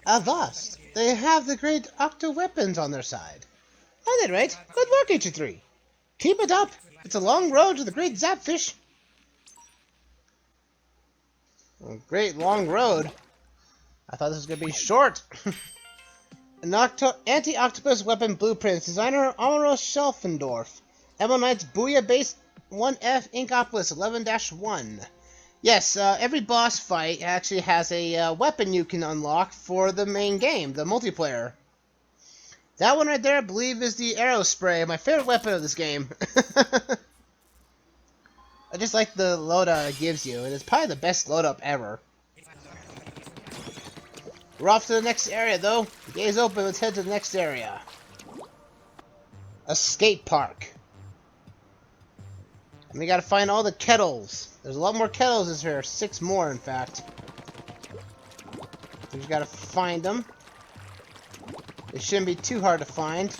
Avast! They have the great Octo weapons on their side. At any rate, good work, HE3. Keep it up. It's a long road to the great Zapfish. A great long road. I thought this was going to be short. An anti-octopus weapon blueprints. Designer Amaro Schelfendorf. Emma Knight's Booyah Base 1F Inkopolis 11-1. Yes, every boss fight actually has a weapon you can unlock for the main game, the multiplayer. That one right there, I believe, is the arrow spray, my favorite weapon of this game. I just like the loadout it gives you, and it's probably the best loadout ever. We're off to the next area, though. The gate's open, let's head to the next area. A skate park. And we gotta find all the kettles. There's a lot more kettles in here, 6 more in fact. We just gotta find them. It shouldn't be too hard to find.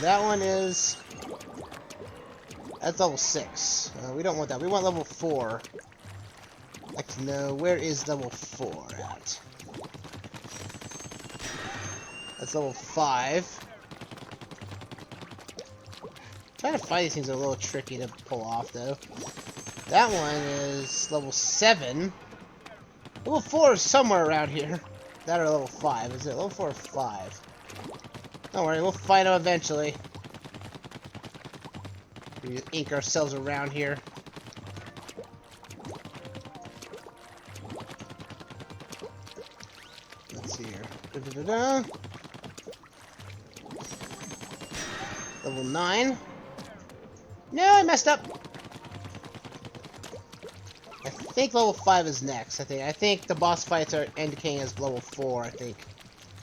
That one is... That's level 6. We don't want that. We want level 4. I'd like to know, where is level 4 at? That's level 5. Trying to find these things are a little tricky to pull off, though. That one is level 7. Level 4 is somewhere around here. That or level 5. Is it level 4 or 5? Don't worry, we'll find them eventually. We just ink ourselves around here. Let's see here. Da-da-da-da. Level 9. No, I messed up. I think level 5 is next. I think the boss fights are indicating as level 4, I think.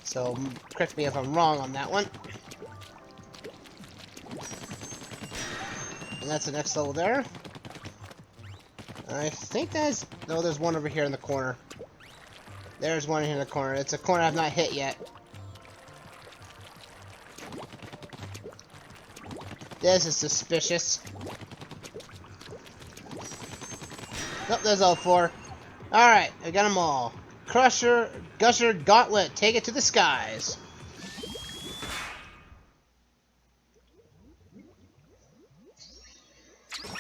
So, correct me if I'm wrong on that one. And that's the next level there. I think that's... No, there's one over here in the corner. There's one here in the corner. It's a corner I've not hit yet. This is suspicious. Nope, there's all 4. Alright, I got them all. Crusher, Gusher, Gauntlet, take it to the skies.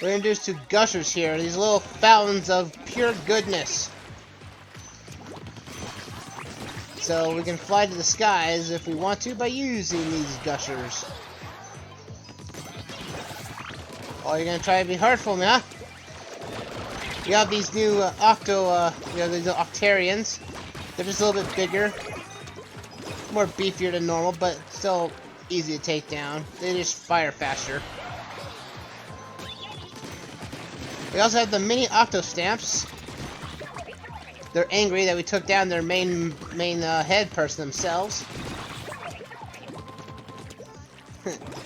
We're introduced to gushers here, these little fountains of pure goodness. So we can fly to the skies if we want to by using these gushers. Oh, you're gonna try to be hard for me, huh? We have these new we have these Octarians. They're just a little bit bigger. More beefier than normal, but still easy to take down. They just fire faster. We also have the mini Octo Stamps. They're angry that we took down their main head person themselves.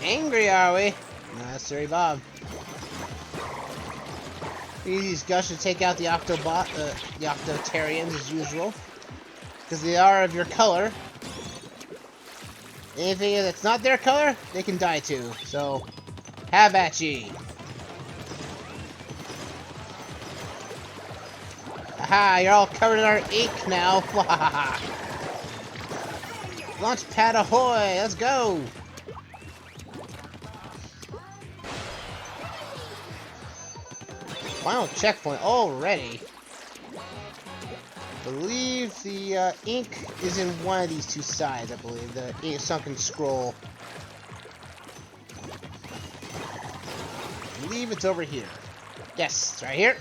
Angry, are we? No, sorry, Bob. Use these gushers to take out the Octotarians as usual, because they are of your color. Anything that's not their color, they can die too. So, have at ye. Aha! You're all covered in our ink now. Launch pad ahoy! Let's go. Final checkpoint already. I believe the ink is in one of these 2 sides, I believe. The sunken scroll. I believe it's over here. Yes, it's right here.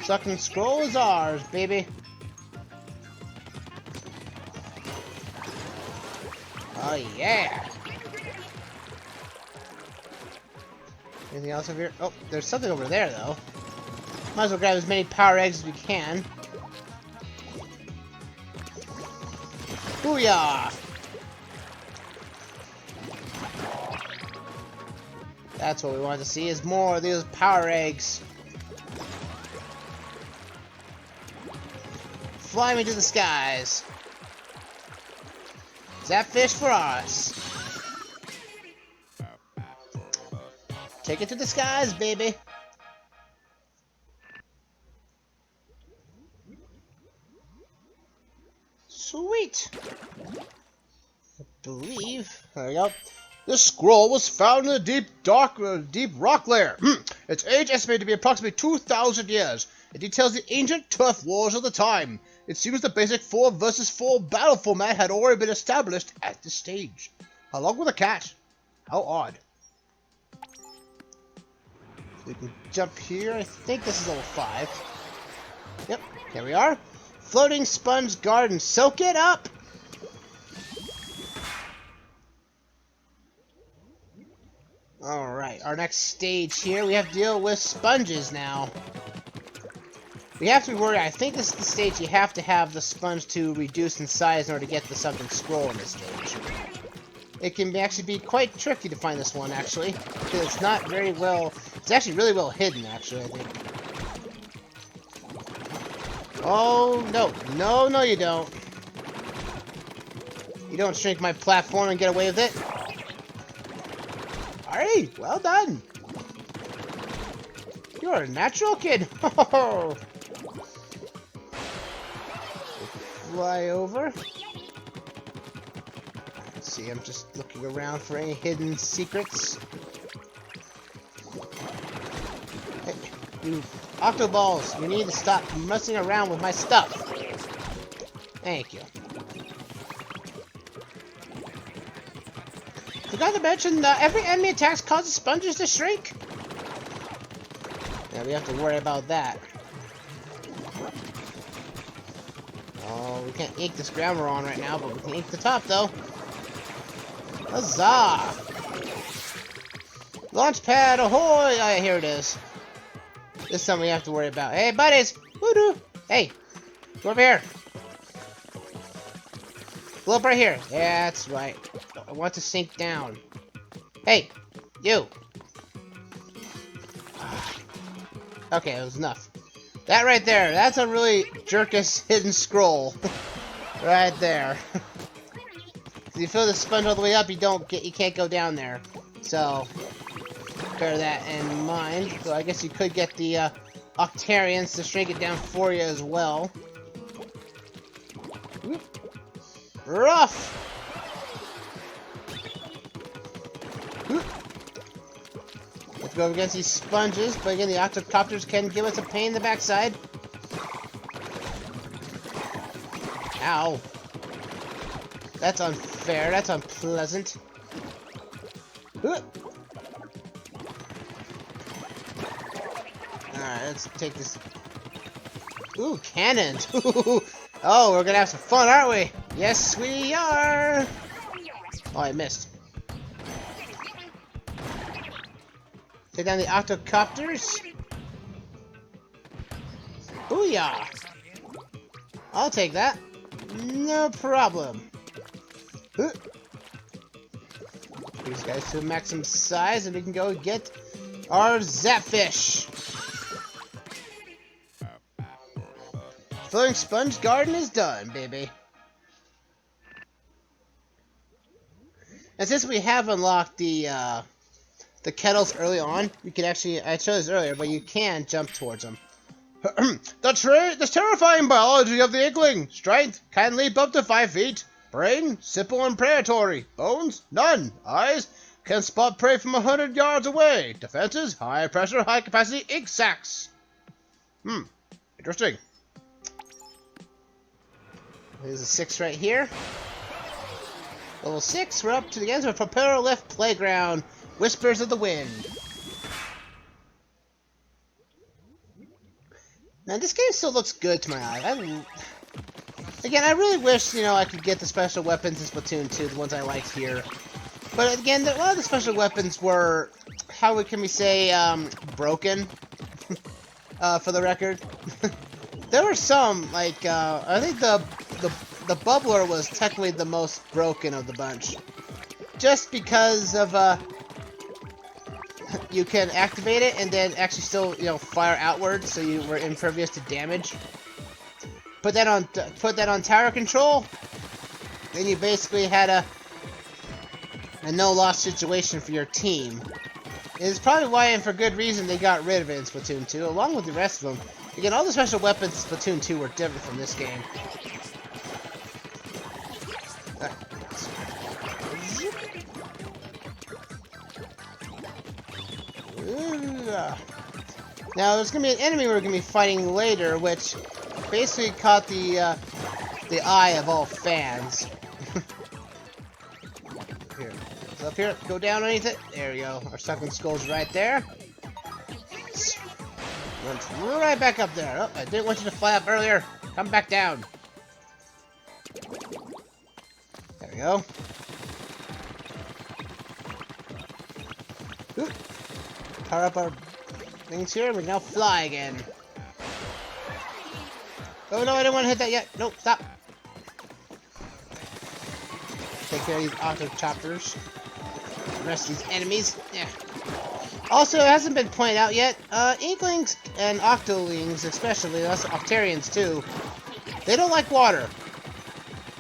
Sunken scroll is ours, baby. Oh, yeah. Anything else over here? Oh, there's something over there, though. Might as well grab as many power eggs as we can. Booyah! That's what we want to see, is more of these power eggs. Fly me to the skies. Zapfish for us. Take it to the skies, baby. Sweet. I believe. There we go. This scroll was found in the deep rock layer. Its age estimated to be approximately 2,000 years. It details the ancient turf wars of the time. It seems the basic 4 versus 4 battle format had already been established at this stage. Along with a cat. How odd. So we can jump here. I think this is level 5. Yep, here we are. Floating Sponge Garden. Soak it up! Alright, our next stage here, we have to deal with sponges now. We have to be worried. I think this is the stage you have to have the sponge to reduce in size in order to get the something scroll in this stage. It can actually be quite tricky to find this one, actually, because it's not very well... It's actually really well hidden, actually, I think. Oh, no. No, no, you don't. You don't shrink my platform and get away with it. Alright, well done. You're a natural kid. Fly over. Let's see, I'm just looking around for any hidden secrets. Hey, you Octo Balls, you need to stop messing around with my stuff. Thank you. Forgot to mention, every enemy attacks causes sponges to shrink. Yeah, we have to worry about that. Oh, we can't ink this ground we're on right now, but we can ink the top, though. Huzzah! Launch pad, ahoy! Oh, yeah, here it is. This is something we have to worry about. Hey, buddies! Woo-doo! Hey! Go over here! Blow up right here. Yeah, that's right. I want to sink down. Hey! You! Okay, it was enough. That right there, that's a really jerkus hidden scroll. Right there. If you fill the sponge all the way up, you can't go down there. So bear that in mind. So I guess you could get the Octarians to shrink it down for you as well. Whoop. Rough! Whoop. Let's go against these sponges, but again, the octocopters can give us a pain in the backside. Ow. That's unfair. That's unpleasant. Alright, let's take this. Ooh, cannons. Oh, we're gonna have some fun, aren't we? Yes, we are. Oh, I missed. Take down the octocopters. Booyah! I'll take that. No problem. These guys to maximum size, and we can go get our Zapfish. Floating Sponge Garden is done, baby. And since we have unlocked the kettles early on, you can actually, I showed this earlier, but you can jump towards them. The terrifying biology of the Inkling. Strength, can leap up to 5 feet. Brain, simple and predatory. Bones, none. Eyes, can spot prey from 100 yards away. Defenses, high pressure, high capacity ink sacs. Interesting. There's a 6 right here. Level 6, we're up to the end of a propeller lift playground. Whispers of the Wind. Man, this game still looks good to my eye. Again, I really wish, I could get the special weapons in Splatoon 2, the ones I liked here. But again, a lot of the special weapons were, how can we say, broken, for the record. There were some, like, I think the bubbler was technically the most broken of the bunch. Just because of, you can activate it and then actually still, fire outward, so you were impervious to damage. Put that on tower control, then you basically had a no-loss situation for your team. It's probably why, and for good reason, they got rid of it in Splatoon 2, along with the rest of them. Again, all the special weapons in Splatoon 2 were different from this game. Now there's gonna be an enemy we're gonna be fighting later, which basically caught the eye of all fans. Here, it's up here. Go down underneath it. There we go. Our sucking skull's right there. Went right back up there. Oh, I didn't want you to fly up earlier. Come back down. There we go. Oop. Power up our things here. We can now fly again. Oh no, I didn't want to hit that yet. Nope, stop. Take care of these auto choppers. The rest of these enemies. Yeah. Also, it hasn't been pointed out yet. Inklings and Octolings, especially, that's Octarians too. They don't like water.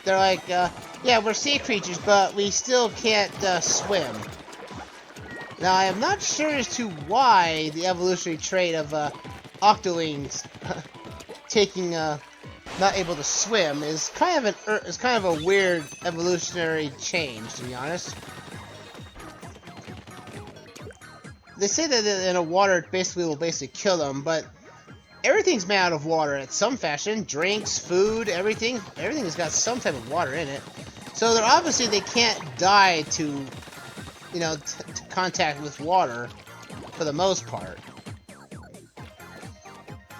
They're like, yeah, we're sea creatures, but we still can't swim. Now, I am not sure as to why the evolutionary trait of Octolings taking not able to swim is kind of a weird evolutionary change, to be honest. They say that in a water will basically kill them, but everything's made out of water in some fashion. Drinks, food, everything has got some type of water in it. So they're obviously they can't die to, you know, to contact with water for the most part.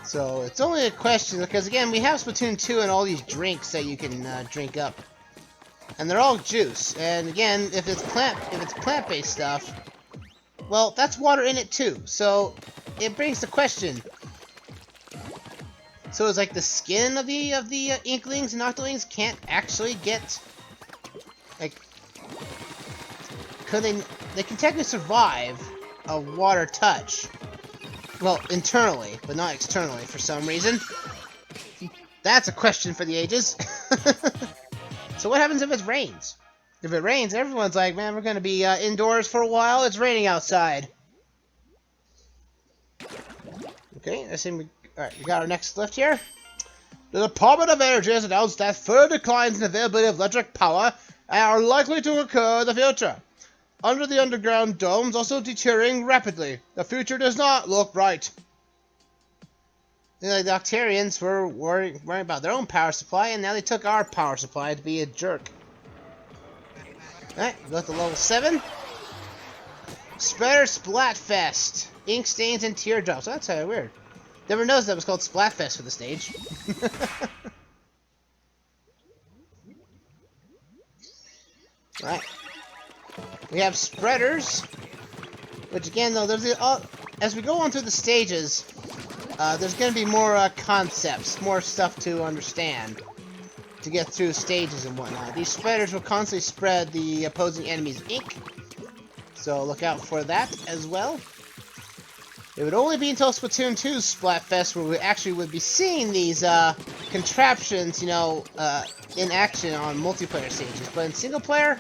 So it's only a question because again we have Splatoon 2 and all these drinks that you can drink up, and they're all juice. And again, if it's plant-based stuff, well, that's water in it too. So it brings the question. So it's like the skin of the Inklings and Octolings can't actually get, like, could they can technically survive a water touch. Well, internally, but not externally for some reason. That's a question for the ages. So what happens if it rains? If it rains, everyone's like, man, we're going to be indoors for a while. It's raining outside. Okay, I think alright, we got our next lift here. The Department of Energy has announced that further declines in availability of electric power are likely to occur in the future. Under the underground domes also deteriorating rapidly. The future does not look bright. You know, the Octarians were worrying about their own power supply, and now they took our power supply to be a jerk. Alright, go to level 7. Spreader Splatfest. Ink stains and teardrops. Oh, that's kind of weird. Never noticed that it was called Splatfest for the stage. Right. We have spreaders, which again, though, there's as we go on through the stages, there's going to be more concepts, more stuff to understand to get through stages and whatnot. These spreaders will constantly spread the opposing enemy's ink, so look out for that as well. It would only be until Splatoon 2's Splatfest where we actually would be seeing these contraptions, you know, in action on multiplayer stages. But in single player,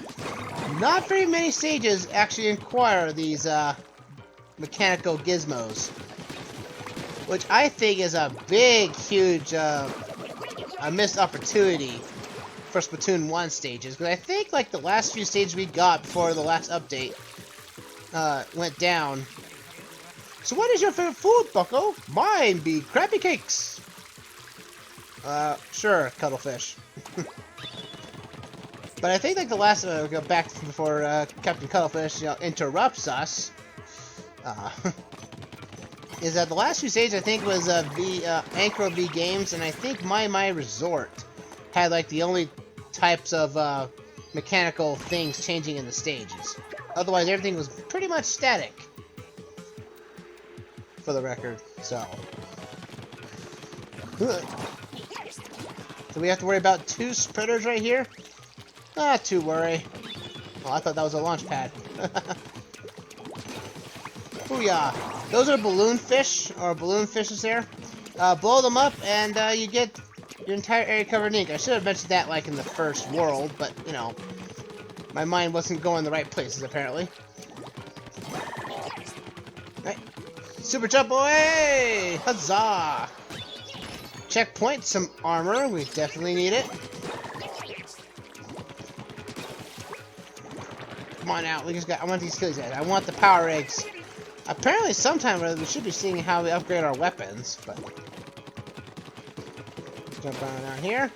not very many stages actually require these mechanical gizmos, which I think is a big, huge a missed opportunity for Splatoon 1 stages. Because I think like the last few stages we got before the last update went down. So what is your favorite food, bucko? Mine be crappy cakes. Sure, cuttlefish. But I think like the last, we'll go back before Captain Cuttlefish, you know, interrupts us. Is that the last few stages I think was Anchor V Games, and I think My Resort had like the only types of mechanical things changing in the stages. Otherwise, everything was pretty much static. For the record, so. Do we have to worry about 2 spreaders right here? Not to worry. Oh, I thought that was a launch pad. Booyah! Those are balloon fish, or balloon fishes there. Blow them up, and you get your entire area covered in ink. I should have mentioned that like in the first world, but, you know, my mind wasn't going the right places, apparently. Right. Super jump away! Huzzah! Checkpoint, some armor. We definitely need it. Come on out. I want these kills, guys. I want the power eggs. Apparently, sometime or other, we should be seeing how we upgrade our weapons. But jump down here.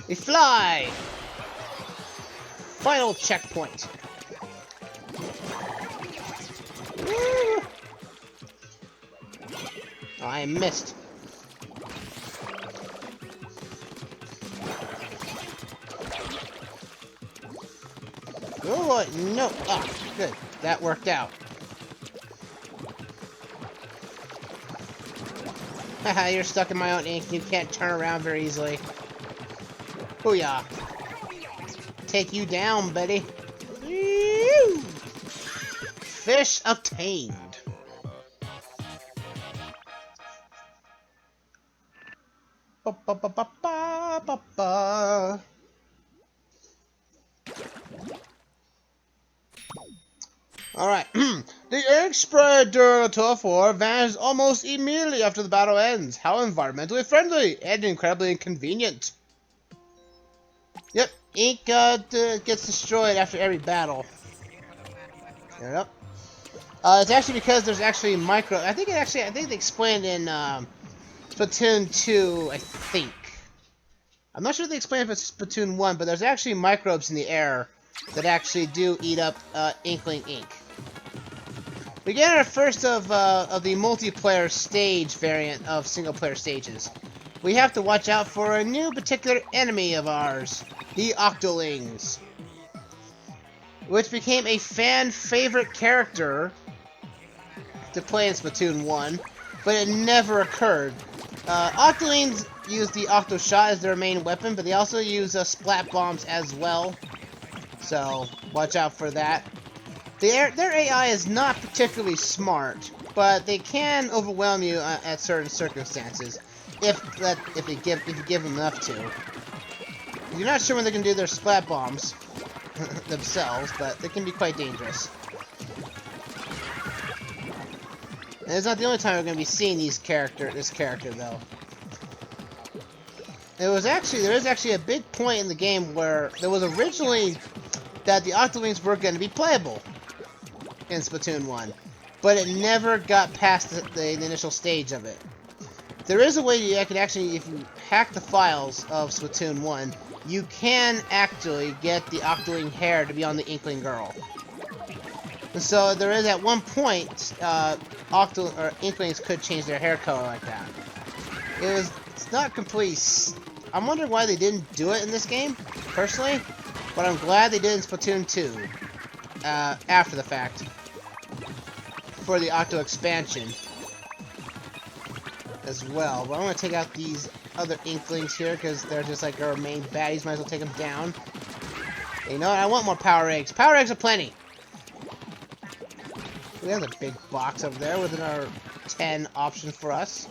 We fly. Final checkpoint. Woo! Oh, I missed. Oh, no. Ah, good. That worked out. Haha, you're stuck in my own ink. You can't turn around very easily. Booyah. Take you down, buddy. Woo! Fish obtained. Ba ba ba ba ba ba ba. Alright, the ink spray during a tough war vanishes almost immediately after the battle ends. How environmentally friendly and incredibly inconvenient. Yep, ink gets destroyed after every battle. Yep. It's actually because there's actually micro. I think they explained in Splatoon 2. I think. I'm not sure if they explained it for Splatoon 1, but there's actually microbes in the air that actually do eat up Inkling ink. We get our first of the multiplayer stage variant of single-player stages. We have to watch out for a new particular enemy of ours, the Octolings, which became a fan-favorite character to play in Splatoon 1, but it never occurred. Octolings use the Octo Shot as their main weapon, but they also use Splat Bombs as well, so watch out for that. Their AI is not particularly smart, but they can overwhelm you at certain circumstances, if you give them enough to. You're not sure when they can do their splat bombs themselves, but they can be quite dangerous. And it's not the only time we're going to be seeing this character though. There is actually a big point in the game where there was originally that the Octolings were going to be playable in Splatoon 1, but it never got past the initial stage of it. There is a way you can actually, if you hack the files of Splatoon 1, you can actually get the Octoling hair to be on the Inkling girl. And so there is at one point, Inklings could change their hair color like that. It's not complete. I'm wondering why they didn't do it in this game, personally, but I'm glad they did in Splatoon 2. After the fact, for the Octo expansion as well. But I'm going to take out these other Inklings here because they're just like our main baddies. Might as well take them down. And you know what? I want more power eggs. Power eggs are plenty. We have a big box over there with our 10 options for us.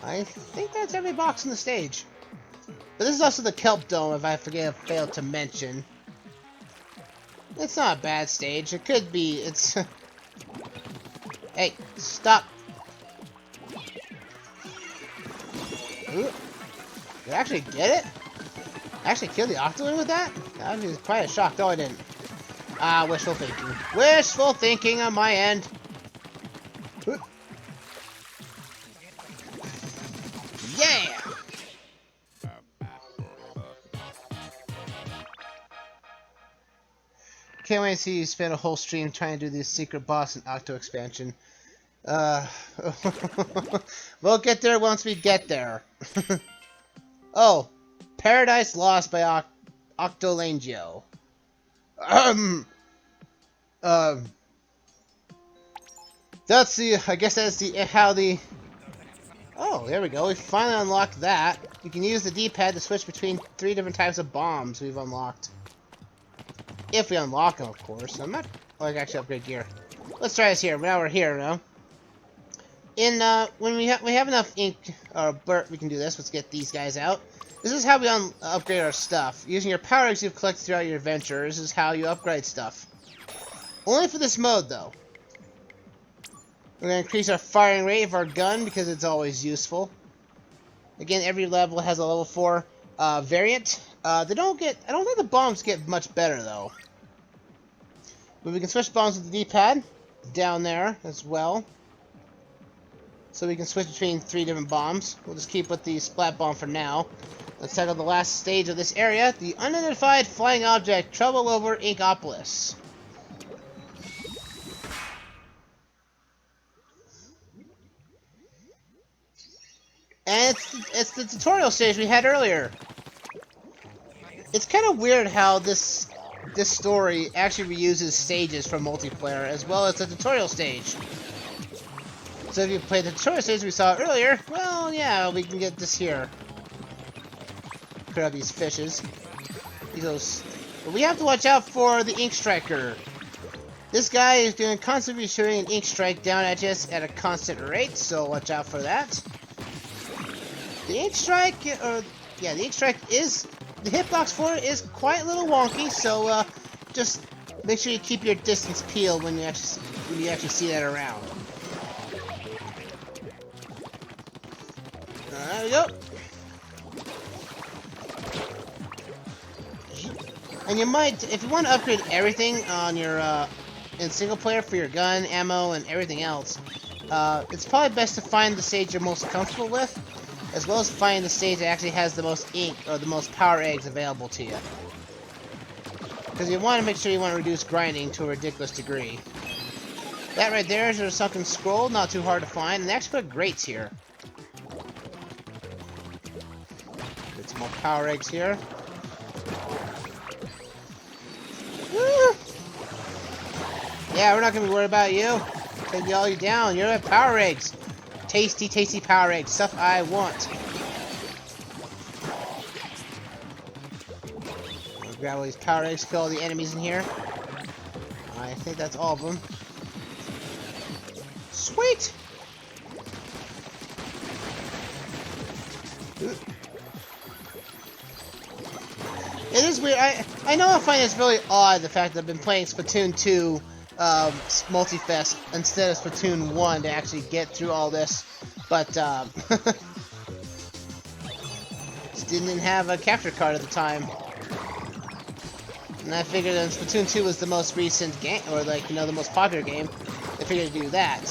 I think that's every box in the stage. But this is also the Kelp Dome, if I failed to mention. It's not a bad stage. It could be. It's. Hey, stop. Ooh. Did I actually get it? I actually killed the Octoling with that? I was quite shocked. Oh, I didn't. Ah, wishful thinking. Wishful thinking on my end. Ooh. Yeah! Can't wait to see you spend a whole stream trying to do this secret boss and Octo expansion. We'll get there once we get there. Oh, Paradise Lost by Octolangio. That's the. I guess that's how the. Oh, there we go. We finally unlocked that. You can use the D-pad to switch between 3 different types of bombs we've unlocked. If we unlock them, of course. I'm not. Oh, I can actually upgrade gear. Let's try this here. Now we're here, now. When we have enough ink or Burt, we can do this. Let's get these guys out. This is how we upgrade our stuff. Using your power eggs you've collected throughout your adventure, this is how you upgrade stuff. Only for this mode, though. We're going to increase our firing rate of our gun because it's always useful. Again, every level has a level 4 variant. I don't think the bombs get much better, though. But we can switch bombs with the D-pad down there as well. So we can switch between 3 different bombs. We'll just keep with the splat bomb for now. Let's tackle the last stage of this area, the unidentified flying object, trouble over Inkopolis. And it's the tutorial stage we had earlier. It's kind of weird how this story actually reuses stages from multiplayer as well as the tutorial stage. So if you played the tutorial stage we saw earlier, well, yeah, we can get this here. Clear out these fishes. But we have to watch out for the Ink Striker. This guy is doing constantly shooting an Ink Strike down at us at a constant rate, so watch out for that. The Ink Strike, the Ink Strike is, the hitbox for it is quite a little wonky, so just make sure you keep your distance peeled when you actually see that around. There we go. And you might, if you want to upgrade everything on your in single player for your gun, ammo, and everything else, it's probably best to find the stage you're most comfortable with, as well as find the stage that actually has the most ink or the most power eggs available to you. Because you want to make sure you want to reduce grinding to a ridiculous degree. That right there is a sunken scroll, not too hard to find, and they actually put grates here. Get some more power eggs here. Woo! Yeah, we're not gonna be worried about you. Take all you down. You're at power eggs. Tasty, tasty power eggs. Stuff I want. I'll grab all these power eggs, kill all the enemies in here. I think that's all of them. Sweet! It is weird. I know I find it's really odd the fact that I've been playing Splatoon 2 Multi-Fest instead of Splatoon 1 to actually get through all this, but just didn't have a capture card at the time. And I figured that Splatoon 2 was the most recent game, or like, you know, the most popular game. I figured to do that.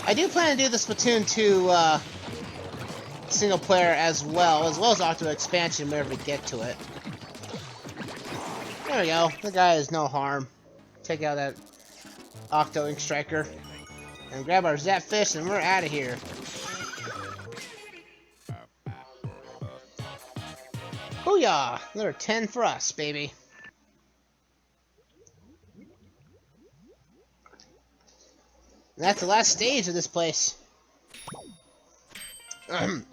I do plan to do the Splatoon 2 single player as well as Octo expansion whenever we get to it. There we go. The guy is no harm. Take out that Octo Ink Striker and grab our Zap Fish, and we're out of here. Booyah! Another 10 for us, baby. And that's the last stage of this place.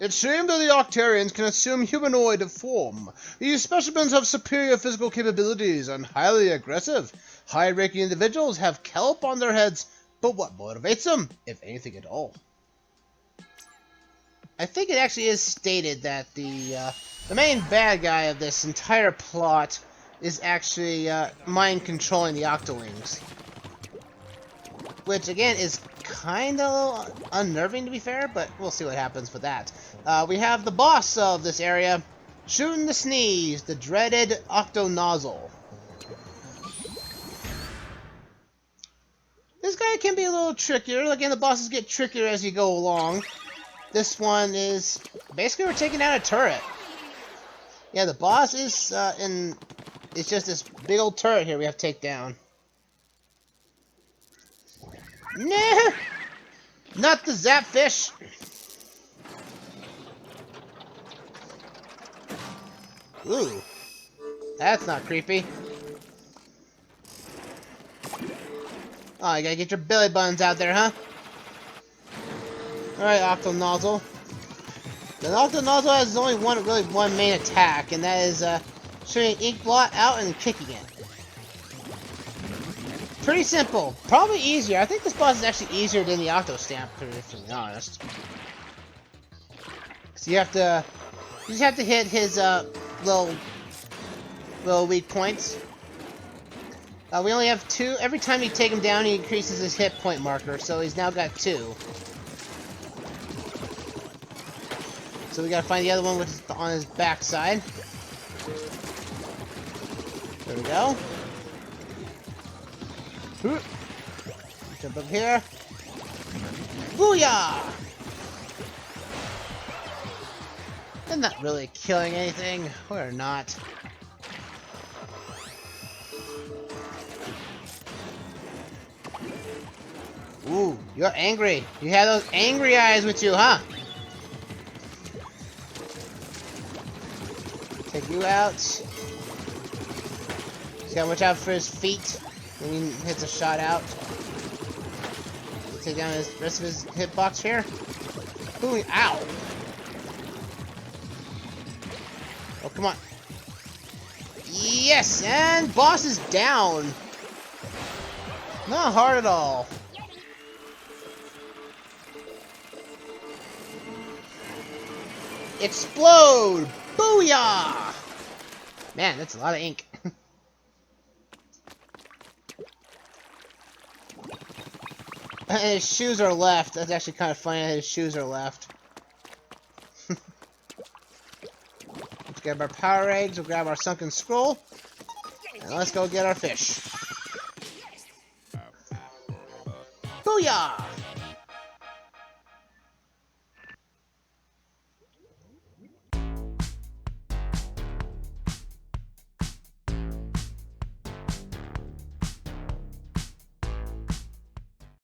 It seems that the Octarians can assume humanoid form. These specimens have superior physical capabilities and highly aggressive. High-ranking individuals have kelp on their heads, but what motivates them, if anything at all? I think it actually is stated that the main bad guy of this entire plot is actually mind-controlling the Octolings. Which, again, is kind of unnerving, to be fair, but we'll see what happens with that. We have the boss of this area, Shooting the Sneeze, the dreaded Octo Nozzle. This guy can be a little trickier. Again, the bosses get trickier as you go along. This one is... basically, we're taking out a turret. Yeah, the boss is it's just this big old turret here we have to take down. Nah! Not the Zap Fish! Ooh. That's not creepy. Oh, you gotta get your belly buttons out there, huh? Alright, Octo Nozzle. The Octo Nozzle has only one main attack, and that is shooting ink blot out and kicking it. Pretty simple. Probably easier. I think this boss is actually easier than the Octo Stamp, to be honest. So you just have to hit his little weak points. We only have 2. Every time you take him down, he increases his hit point marker, so he's now got 2. So we gotta find the other one on his backside. There we go. Jump up here. Booyah! They're not really killing anything. We're not. Ooh, you're angry. You have those angry eyes with you, huh? Take you out. Just gotta watch out for his feet when he hits a shot out. Take down the rest of his hitbox here. Ooh, ow! Oh, come on. Yes, and boss is down. Not hard at all. Explode! Booyah! Man, that's a lot of ink. And his shoes are left. That's actually kind of funny that his shoes are left. Let's grab our power eggs, we'll grab our sunken scroll, and let's go get our fish. Booyah!